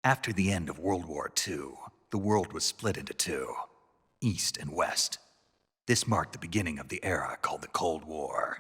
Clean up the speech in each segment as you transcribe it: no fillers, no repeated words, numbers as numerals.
After the end of World War II, the world was split into two, East and West. This marked the beginning of the era called the Cold War.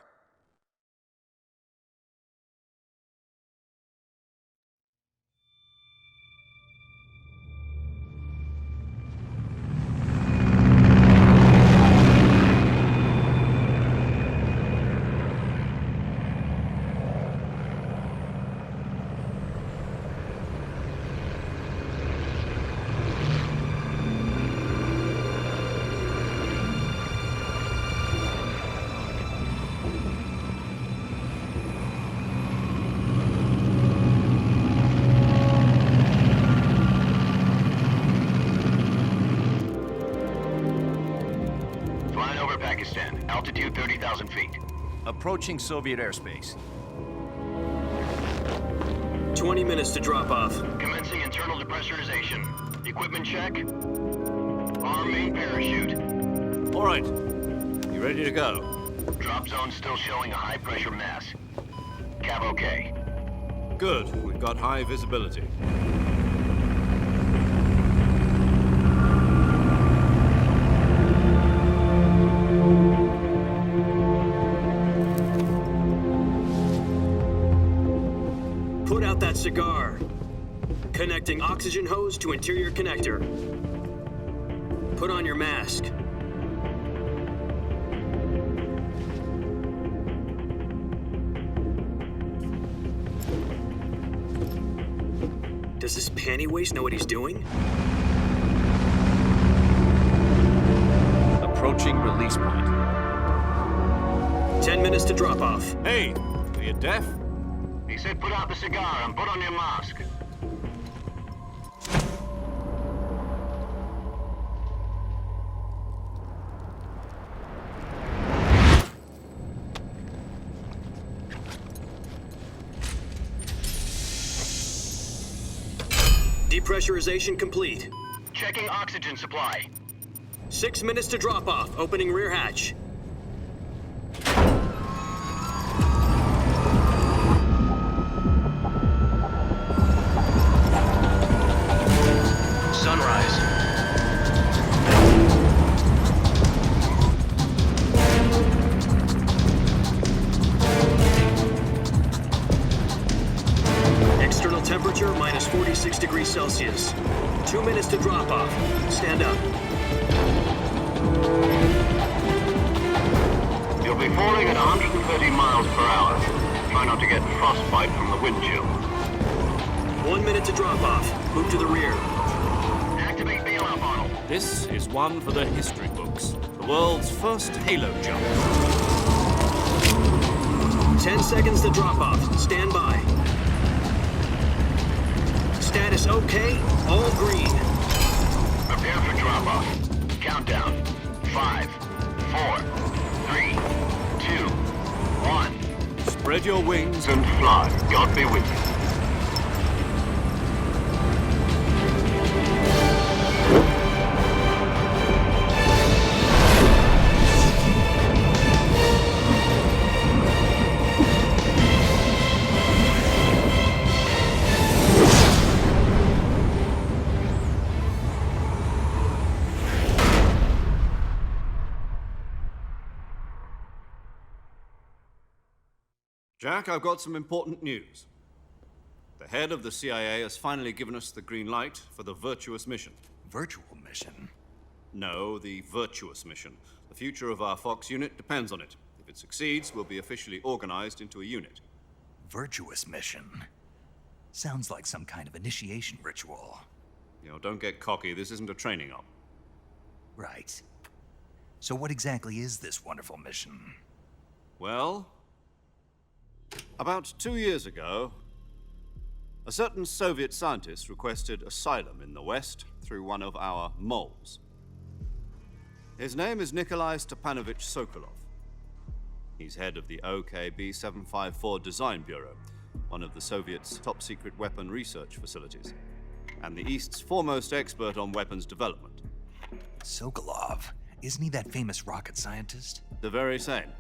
Altitude 30,000 feet. Approaching Soviet airspace. 20 minutes to drop off. Commencing internal depressurization. Equipment check. Arm main parachute. All right. You ready to go? Drop zone still showing a high pressure mass. Cav okay. Good. We've got high visibility. Put out that cigar. Connecting oxygen hose to interior connector. Put on your mask. Does this panty waste know what he's doing? Approaching release point. 10 minutes to drop off. Hey, are you deaf? He said put out the cigar and put on your mask. Depressurization complete. Checking oxygen supply. 6 minutes to drop off. Opening rear hatch. Sunrise. External temperature minus 46 degrees Celsius. 2 minutes to drop off. Stand up. You'll be falling at 130 miles per hour. Try not to get frostbite from the wind chill. 1 minute to drop off. Move to the rear. Activate bailout model. This is one for the history books. The world's first halo jump. 10 seconds to drop off. Stand by. Status okay. All green. Prepare for drop off. Countdown. 5, 4, 3, 2, 1. Spread your wings And fly. God be with you. Jack, I've got some important news. The head of the CIA has finally given us the green light for the Virtuous mission. Virtual mission? No, the Virtuous mission. The future of our Fox unit depends on it. If it succeeds, we'll be officially organized into a unit. Virtuous mission? Sounds like some kind of initiation ritual. You know, don't get cocky. This isn't a training op. Right. So what exactly is this wonderful mission? Well, about 2 years ago, a certain Soviet scientist requested asylum in the West through one of our moles. His name is Nikolai Stepanovich Sokolov. He's head of the OKB-754 Design Bureau, one of the Soviets' top-secret weapon research facilities, and the East's foremost expert on weapons development. Sokolov? Isn't he that famous rocket scientist? The very same.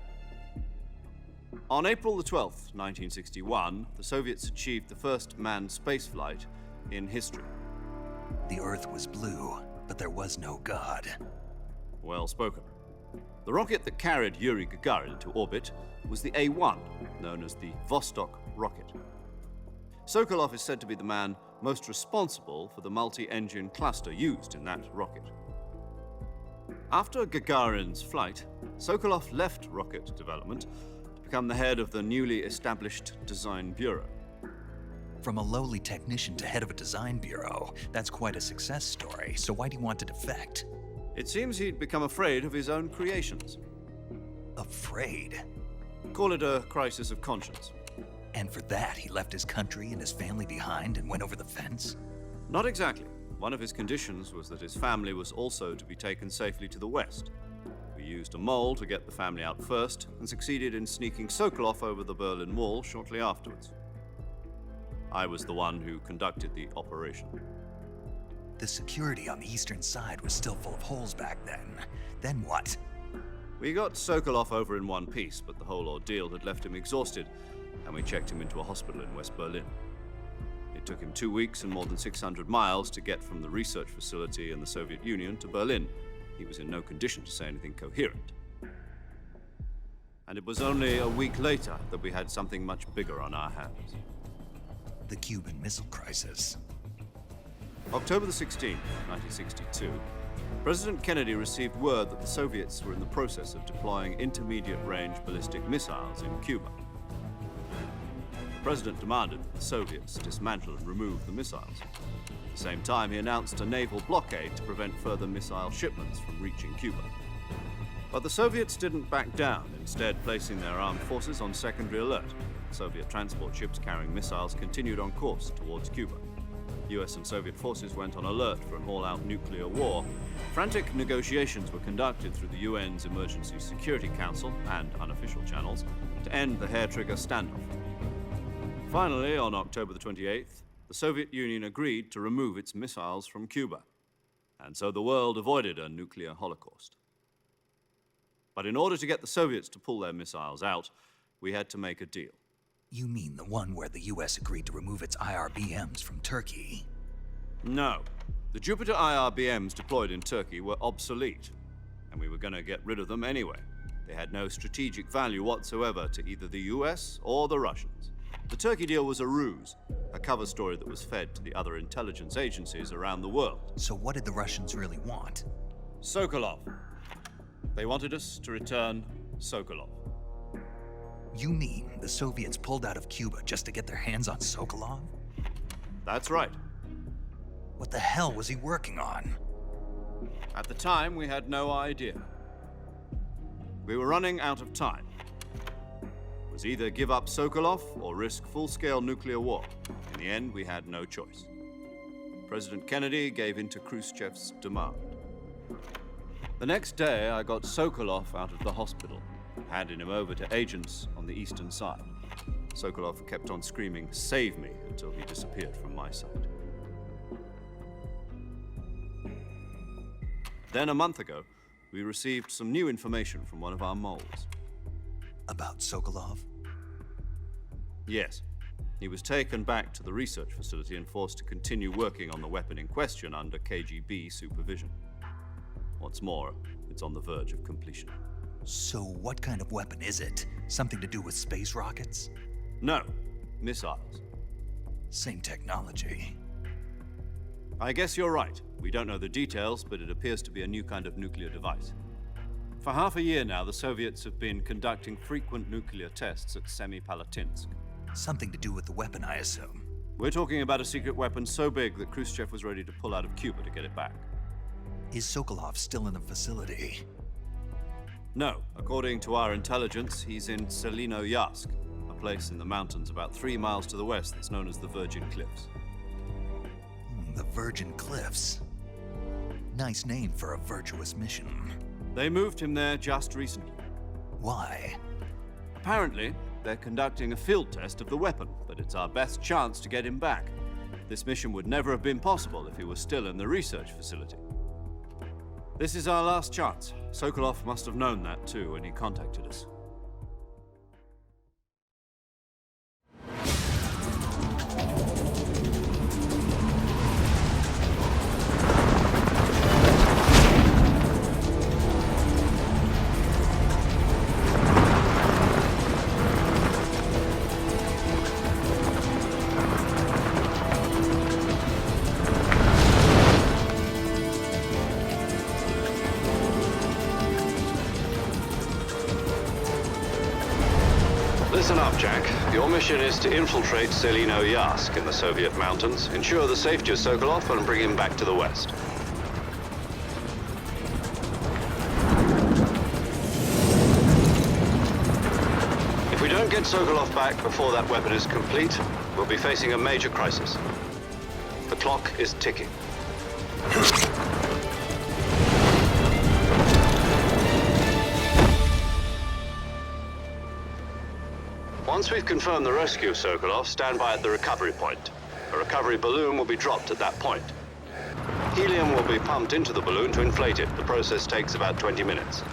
On April the 12th, 1961, the Soviets achieved the first manned spaceflight in history. The Earth was blue, but there was no God. Well spoken. The rocket that carried Yuri Gagarin into orbit was the A-1, known as the Vostok rocket. Sokolov is said to be the man most responsible for the multi-engine cluster used in that rocket. After Gagarin's flight, Sokolov left rocket development to become the head of the newly established Design Bureau. From a lowly technician to head of a design bureau, that's quite a success story, so why do you want to defect? It seems he'd become afraid of his own creations. Afraid? Call it a crisis of conscience. And for that, he left his country and his family behind and went over the fence? Not exactly. One of his conditions was that his family was also to be taken safely to the west. We used a mole to get the family out first and succeeded in sneaking Sokolov over the Berlin Wall shortly afterwards. I was the one who conducted the operation. The security on the eastern side was still full of holes back then. Then what? We got Sokolov over in one piece, but the whole ordeal had left him exhausted, and we checked him into a hospital in West Berlin. It took him 2 weeks and more than 600 miles to get from the research facility in the Soviet Union to Berlin. He was in no condition to say anything coherent. And it was only a week later that we had something much bigger on our hands. The Cuban Missile Crisis. October the 16th, 1962, President Kennedy received word that the Soviets were in the process of deploying intermediate-range ballistic missiles in Cuba. The President demanded that the Soviets dismantle and remove the missiles. At the same time, he announced a naval blockade to prevent further missile shipments from reaching Cuba. But the Soviets didn't back down, instead placing their armed forces on secondary alert. Soviet transport ships carrying missiles continued on course towards Cuba. US and Soviet forces went on alert for an all-out nuclear war. Frantic negotiations were conducted through the UN's Emergency Security Council and unofficial channels to end the hair-trigger standoff. Finally, on October the 28th, the Soviet Union agreed to remove its missiles from Cuba, and so the world avoided a nuclear holocaust. But in order to get the Soviets to pull their missiles out, we had to make a deal. You mean the one where the US agreed to remove its IRBMs from Turkey? No. The Jupiter IRBMs deployed in Turkey were obsolete, and we were going to get rid of them anyway. They had no strategic value whatsoever to either the US or the Russians. The Turkey deal was a ruse, a cover story that was fed to the other intelligence agencies around the world. So what did the Russians really want? Sokolov. They wanted us to return Sokolov. You mean the Soviets pulled out of Cuba just to get their hands on Sokolov? That's right. What the hell was he working on? At the time, we had no idea. We were running out of time. It was either give up Sokolov or risk full-scale nuclear war. In the end, we had no choice. President Kennedy gave in to Khrushchev's demand. The next day, I got Sokolov out of the hospital, handing him over to agents on the eastern side. Sokolov kept on screaming, "Save me," until he disappeared from my sight. Then a month ago, we received some new information from one of our moles. About Sokolov? Yes. He was taken back to the research facility and forced to continue working on the weapon in question under KGB supervision. What's more, it's on the verge of completion. So what kind of weapon is it? Something to do with space rockets? No, missiles. Same technology. I guess you're right. We don't know the details, but it appears to be a new kind of nuclear device. For half a year now, the Soviets have been conducting frequent nuclear tests at Semipalatinsk. Something to do with the weapon, I assume. We're talking about a secret weapon so big that Khrushchev was ready to pull out of Cuba to get it back. Is Sokolov still in the facility? No. According to our intelligence, he's in Selinoyarsk, a place in the mountains about 3 miles to the west that's known as the Virgin Cliffs. The Virgin Cliffs. Nice name for a virtuous mission. They moved him there just recently. Why? Apparently, they're conducting a field test of the weapon, but it's our best chance to get him back. This mission would never have been possible if he was still in the research facility. This is our last chance. Sokolov must have known that too when he contacted us. mission is to infiltrate Selino Yask in the Soviet mountains, ensure the safety of Sokolov, and bring him back to the West. If we don't get Sokolov back before that weapon is complete, we'll be facing a major crisis. The clock is ticking. Once we've confirmed the rescue of Sokolov, stand by at the recovery point. A recovery balloon will be dropped at that point. Helium will be pumped into the balloon to inflate it. The process takes about 20 minutes.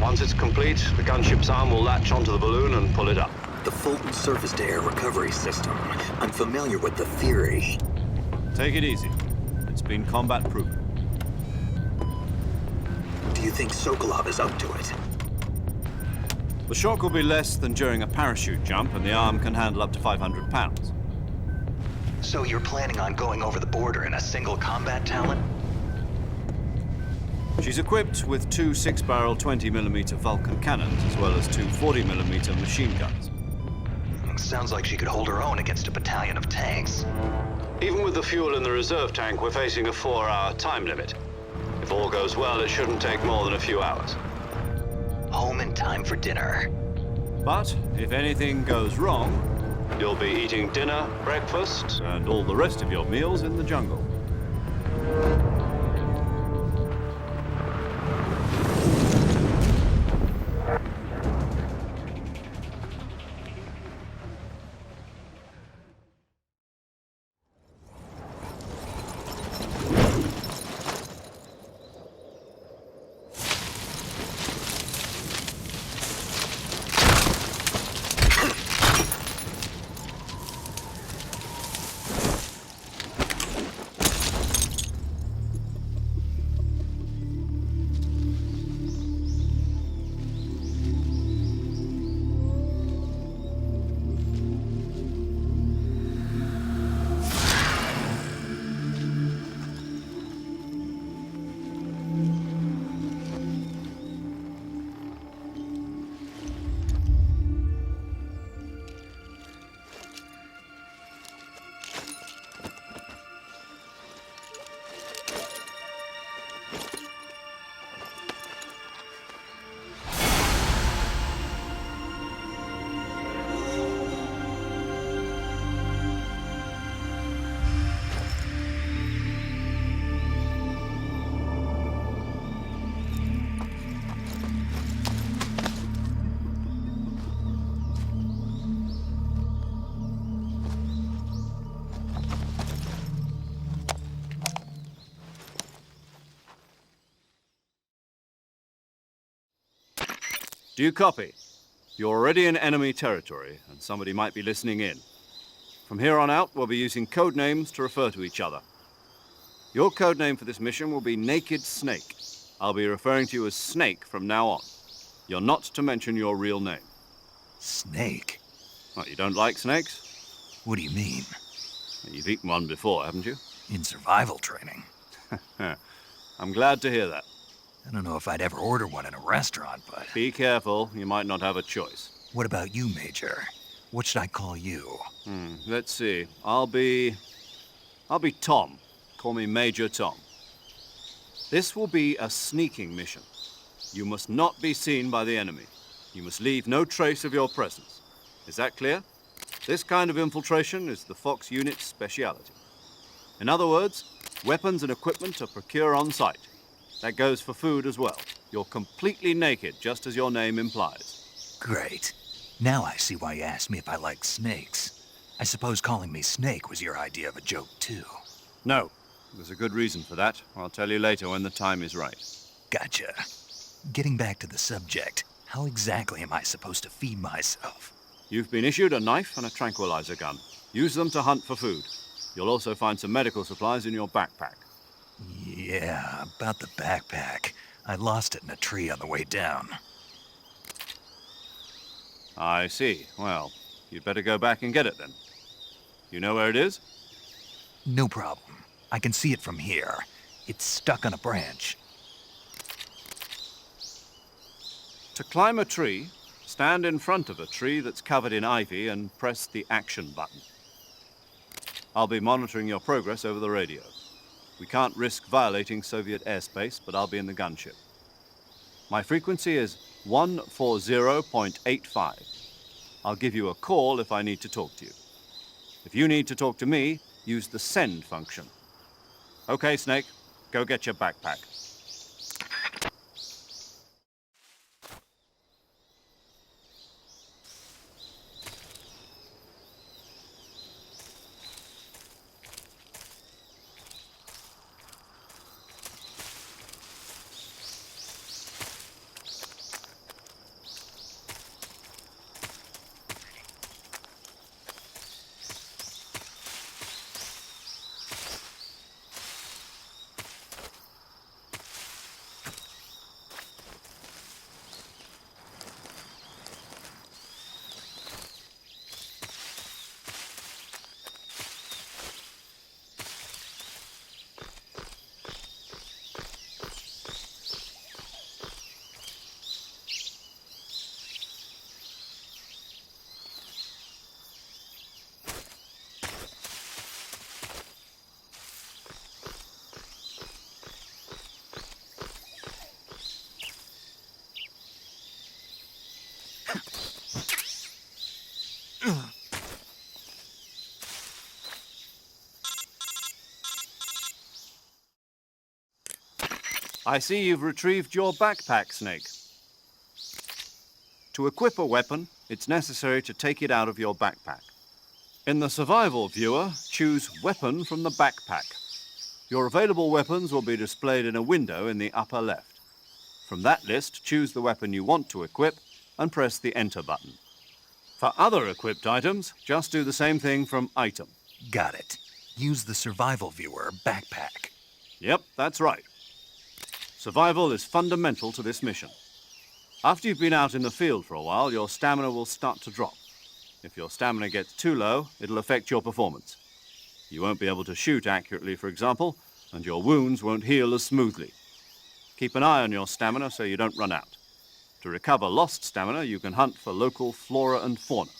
Once it's complete, the gunship's arm will latch onto the balloon and pull it up. The Fulton surface-to-air recovery system. I'm familiar with the theory. Take it easy. It's been combat-proven. Do you think Sokolov is up to it? The shock will be less than during a parachute jump, and the arm can handle up to 500 pounds. So you're planning on going over the border in a single combat Talon? She's equipped with two 6-barrel 20mm Vulcan cannons, as well as two 40mm machine guns. Sounds like she could hold her own against a battalion of tanks. Even with the fuel in the reserve tank, we're facing a 4-hour time limit. If all goes well, it shouldn't take more than a few hours. Home in time for dinner. But if anything goes wrong, you'll be eating dinner, breakfast, and all the rest of your meals in the jungle. Do you copy? You're already in enemy territory, and somebody might be listening in. From here on out, we'll be using code names to refer to each other. Your code name for this mission will be Naked Snake. I'll be referring to you as Snake from now on. You're not to mention your real name. Snake? What, you don't like snakes? What do you mean? You've eaten one before, haven't you? In survival training? I'm glad to hear that. I don't know if I'd ever order one in a restaurant, but... Be careful, you might not have a choice. What about you, Major? What should I call you? Let's see. I'll be Tom. Call me Major Tom. This will be a sneaking mission. You must not be seen by the enemy. You must leave no trace of your presence. Is that clear? This kind of infiltration is the Fox unit's speciality. In other words, weapons and equipment are procured on site. That goes for food as well. You're completely naked, just as your name implies. Great. Now I see why you asked me if I like snakes. I suppose calling me Snake was your idea of a joke, too. No, there's a good reason for that. I'll tell you later when the time is right. Gotcha. Getting back to the subject, how exactly am I supposed to feed myself? You've been issued a knife and a tranquilizer gun. Use them to hunt for food. You'll also find some medical supplies in your backpack. Yeah, about the backpack. I lost it in a tree on the way down. I see. Well, you'd better go back and get it then. You know where it is? No problem. I can see it from here. It's stuck on a branch. To climb a tree, Stand in front of a tree that's covered in ivy and press the action button. I'll be monitoring your progress over the radio. We can't risk violating Soviet airspace, but I'll be in the gunship. My frequency is 140.85. I'll give you a call if I need to talk to you. If you need to talk to me, use the send function. Okay, Snake, go get your backpack. I see you've retrieved your backpack, Snake. To equip a weapon, it's necessary to take it out of your backpack. In the survival viewer, choose Weapon from the backpack. Your available weapons will be displayed in a window in the upper left. From that list, choose the weapon you want to equip and press the Enter button. For other equipped items, just do the same thing from Item. Got it. Use the survival viewer backpack. Yep, that's right. Survival is fundamental to this mission. After you've been out in the field for a while, your stamina will start to drop. If your stamina gets too low, it'll affect your performance. You won't be able to shoot accurately, for example, and your wounds won't heal as smoothly. Keep an eye on your stamina so you don't run out. To recover lost stamina, you can hunt for local flora and fauna.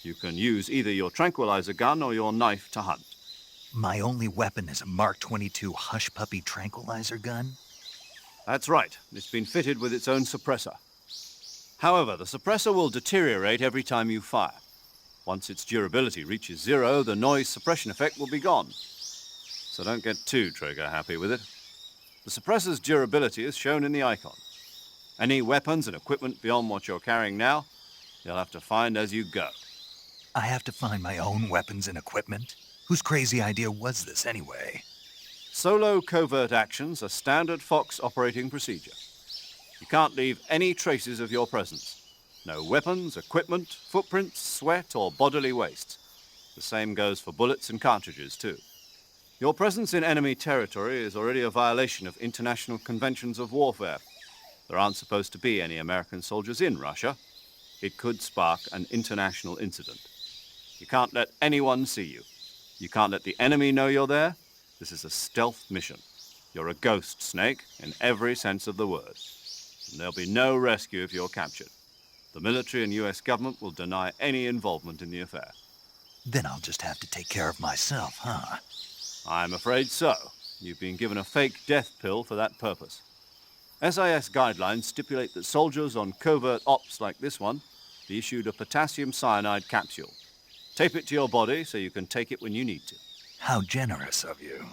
You can use either your tranquilizer gun or your knife to hunt. My only weapon is a Mark 22 Hush Puppy tranquilizer gun? That's right. It's been fitted with its own suppressor. However, the suppressor will deteriorate every time you fire. Once its durability reaches 0, the noise suppression effect will be gone. So don't get too trigger-happy with it. The suppressor's durability is shown in the icon. Any weapons and equipment beyond what you're carrying now, you'll have to find as you go. I have to find my own weapons and equipment? Whose crazy idea was this anyway? Solo covert actions are standard Fox operating procedure. You can't leave any traces of your presence. No weapons, equipment, footprints, sweat, or bodily waste. The same goes for bullets and cartridges, too. Your presence in enemy territory is already a violation of international conventions of warfare. There aren't supposed to be any American soldiers in Russia. It could spark an international incident. You can't let anyone see you. You can't let the enemy know you're there. This is a stealth mission. You're a ghost, Snake, in every sense of the word. And there'll be no rescue if you're captured. The military and US government will deny any involvement in the affair. Then I'll just have to take care of myself, huh? I'm afraid so. You've been given a fake death pill for that purpose. SIS guidelines stipulate that soldiers on covert ops like this one be issued a potassium cyanide capsule. Tape it to your body so you can take it when you need to. How generous of you.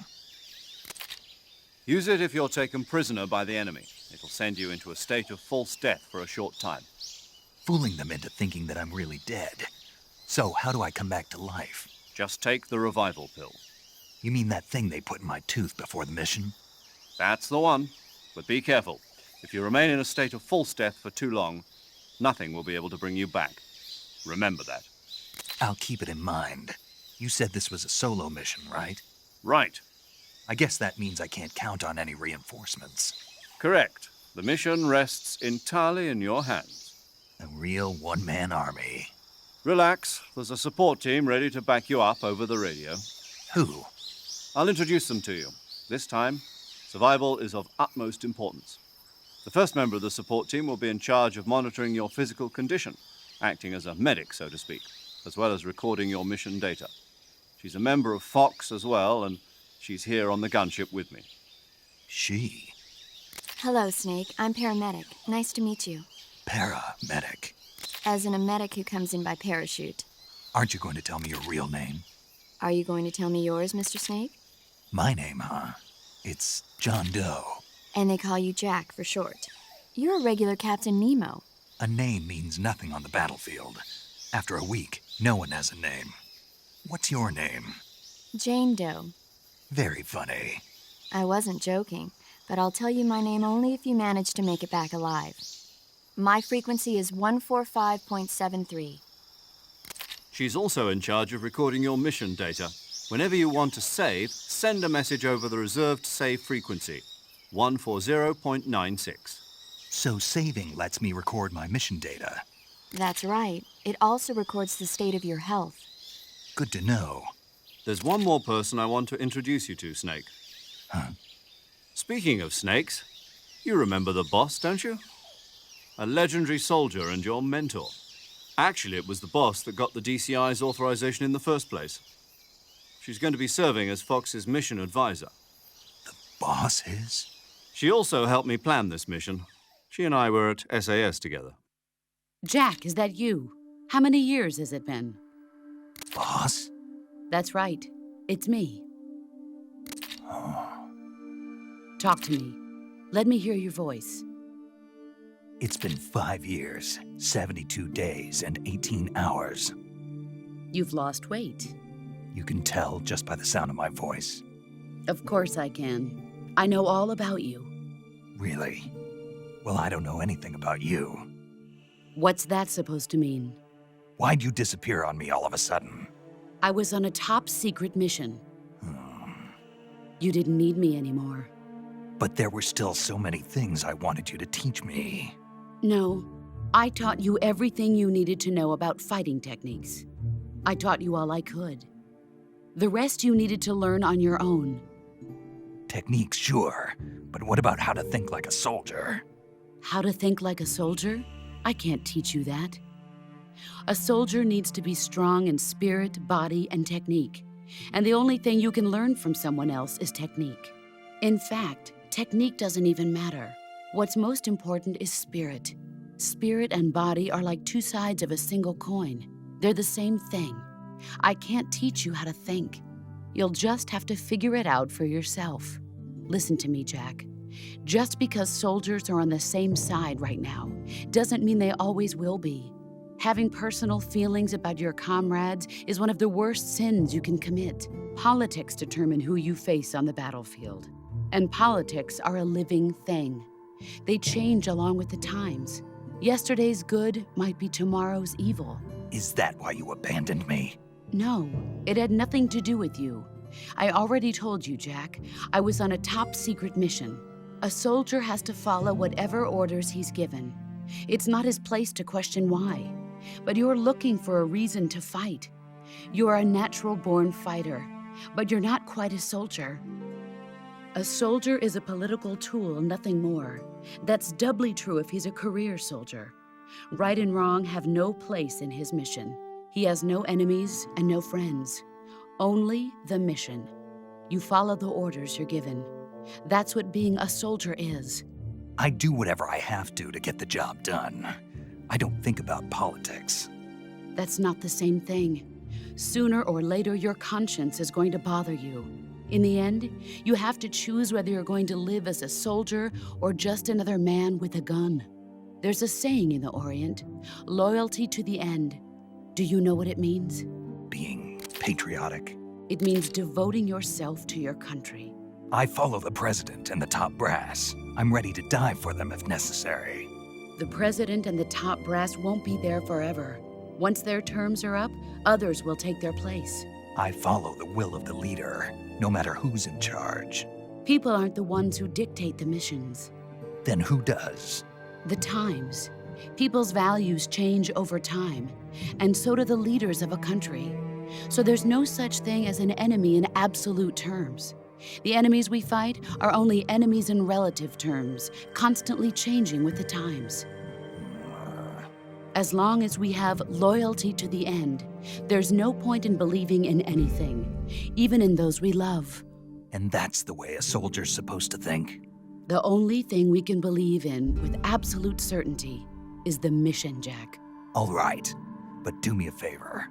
Use it if you're taken prisoner by the enemy. It'll send you into a state of false death for a short time. Fooling them into thinking that I'm really dead. So how do I come back to life? Just take the revival pill. You mean that thing they put in my tooth before the mission? That's the one. But be careful. If you remain in a state of false death for too long, nothing will be able to bring you back. Remember that. I'll keep it in mind. You said this was a solo mission, right? Right. I guess that means I can't count on any reinforcements. Correct. The mission rests entirely in your hands. A real one-man army. Relax. There's a support team ready to back you up over the radio. Who? I'll introduce them to you. This time, survival is of utmost importance. The first member of the support team will be in charge of monitoring your physical condition, acting as a medic, so to speak, as well as recording your mission data. She's a member of Fox as well, and she's here on the gunship with me. She? Hello, Snake. I'm paramedic. Nice to meet you. Paramedic. As in a medic who comes in by parachute. Aren't you going to tell me your real name? Are you going to tell me yours, Mr. Snake? My name, huh? It's John Doe. And they call you Jack for short. You're a regular Captain Nemo. A name means nothing on the battlefield. After a week, no one has a name. What's your name? Jane Doe. Very funny. I wasn't joking, but I'll tell you my name only if you manage to make it back alive. My frequency is 145.73. She's also in charge of recording your mission data. Whenever you want to save, send a message over the reserved save frequency, 140.96. So saving lets me record my mission data. That's right. It also records the state of your health. Good to know. There's one more person I want to introduce you to, Snake. Huh? Speaking of snakes, you remember the boss, don't you? A legendary soldier and your mentor. Actually, it was the boss that got the DCI's authorization in the first place. She's going to be serving as Fox's mission advisor. Boss is? She also helped me plan this mission. She and I were at SAS together. Jack, is that you? How many years has it been? Boss? That's right. It's me. Talk to me. Let me hear your voice. It's been 5 years, 72 days, and 18 hours. You've lost weight. You can tell just by the sound of my voice. Of course I can. I know all about you. Really? Well, I don't know anything about you. What's that supposed to mean? Why'd you disappear on me all of a sudden? I was on a top-secret mission. You didn't need me anymore. But there were still so many things I wanted you to teach me. No, I taught you everything you needed to know about fighting techniques. I taught you all I could. The rest you needed to learn on your own. Techniques, sure. But what about how to think like a soldier? How to think like a soldier? I can't teach you that. A soldier needs to be strong in spirit, body, and technique. And the only thing you can learn from someone else is technique. In fact, technique doesn't even matter. What's most important is spirit. Spirit and body are like two sides of a single coin. They're the same thing. I can't teach you how to think. You'll just have to figure it out for yourself. Listen to me, Jack. Just because soldiers are on the same side right now doesn't mean they always will be. Having personal feelings about your comrades is one of the worst sins you can commit. Politics determine who you face on the battlefield. And politics are a living thing. They change along with the times. Yesterday's good might be tomorrow's evil. Is that why you abandoned me? No, it had nothing to do with you. I already told you, Jack. I was on a top-secret mission. A soldier has to follow whatever orders he's given. It's not his place to question why. But you're looking for a reason to fight. You're a natural-born fighter, but you're not quite a soldier. A soldier is a political tool, nothing more. That's doubly true if he's a career soldier. Right and wrong have no place in his mission. He has no enemies and no friends. Only the mission. You follow the orders you're given. That's what being a soldier is. I do whatever I have to get the job done. I don't think about politics. That's not the same thing. Sooner or later, your conscience is going to bother you. In the end, you have to choose whether you're going to live as a soldier or just another man with a gun. There's a saying in the Orient, loyalty to the end. Do you know what it means? Being patriotic. It means devoting yourself to your country. I follow the president and the top brass. I'm ready to die for them if necessary. The president and the top brass won't be there forever. Once their terms are up, others will take their place. I follow the will of the leader, no matter who's in charge. People aren't the ones who dictate the missions. Then who does? The times. People's values change over time, and so do the leaders of a country. So there's no such thing as an enemy in absolute terms. The enemies we fight are only enemies in relative terms, constantly changing with the times. As long as we have loyalty to the end, there's no point in believing in anything, even in those we love. And that's the way a soldier's supposed to think? The only thing we can believe in with absolute certainty is the mission, Jack. All right, but do me a favor.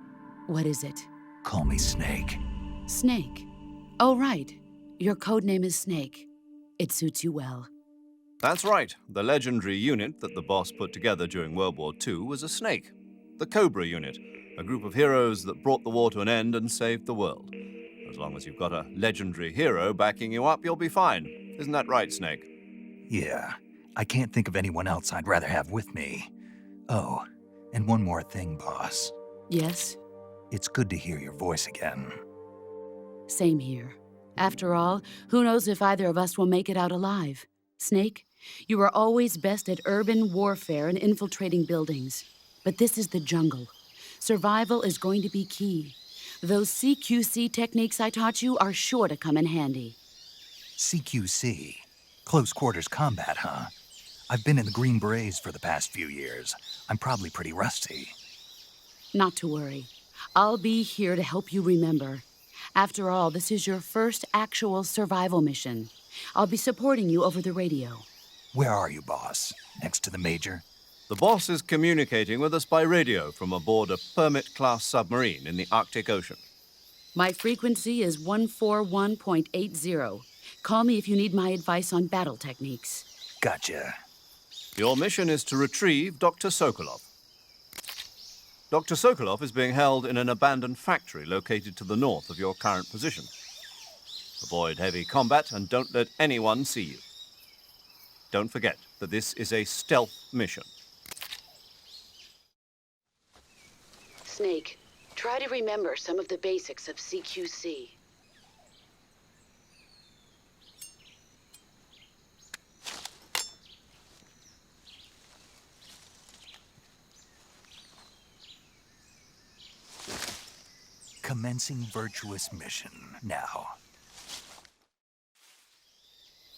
What is it? Call me Snake. Snake. Oh, right. Your codename is Snake. It suits you well. That's right. The legendary unit that the boss put together during World War II was a snake. The Cobra unit, a group of heroes that brought the war to an end and saved the world. As long as you've got a legendary hero backing you up, you'll be fine. Isn't that right, Snake? Yeah, I can't think of anyone else I'd rather have with me. Oh, and one more thing, boss. Yes? It's good to hear your voice again. Same here. After all, who knows if either of us will make it out alive? Snake, you are always best at urban warfare and infiltrating buildings. But this is the jungle. Survival is going to be key. Those CQC techniques I taught you are sure to come in handy. CQC? Close quarters combat, huh? I've been in the Green Berets for the past few years. I'm probably pretty rusty. Not to worry. I'll be here to help you remember. After all, this is your first actual survival mission. I'll be supporting you over the radio. Where are you, boss? Next to the Major? The boss is communicating with us by radio from aboard a Permit-class submarine in the Arctic Ocean. My frequency is 141.80. Call me if you need my advice on battle techniques. Gotcha. Your mission is to retrieve Dr. Sokolov. Dr. Sokolov is being held in an abandoned factory located to the north of your current position. Avoid heavy combat and don't let anyone see you. Don't forget that this is a stealth mission. Snake, try to remember some of the basics of CQC. Commencing virtuous mission. Now,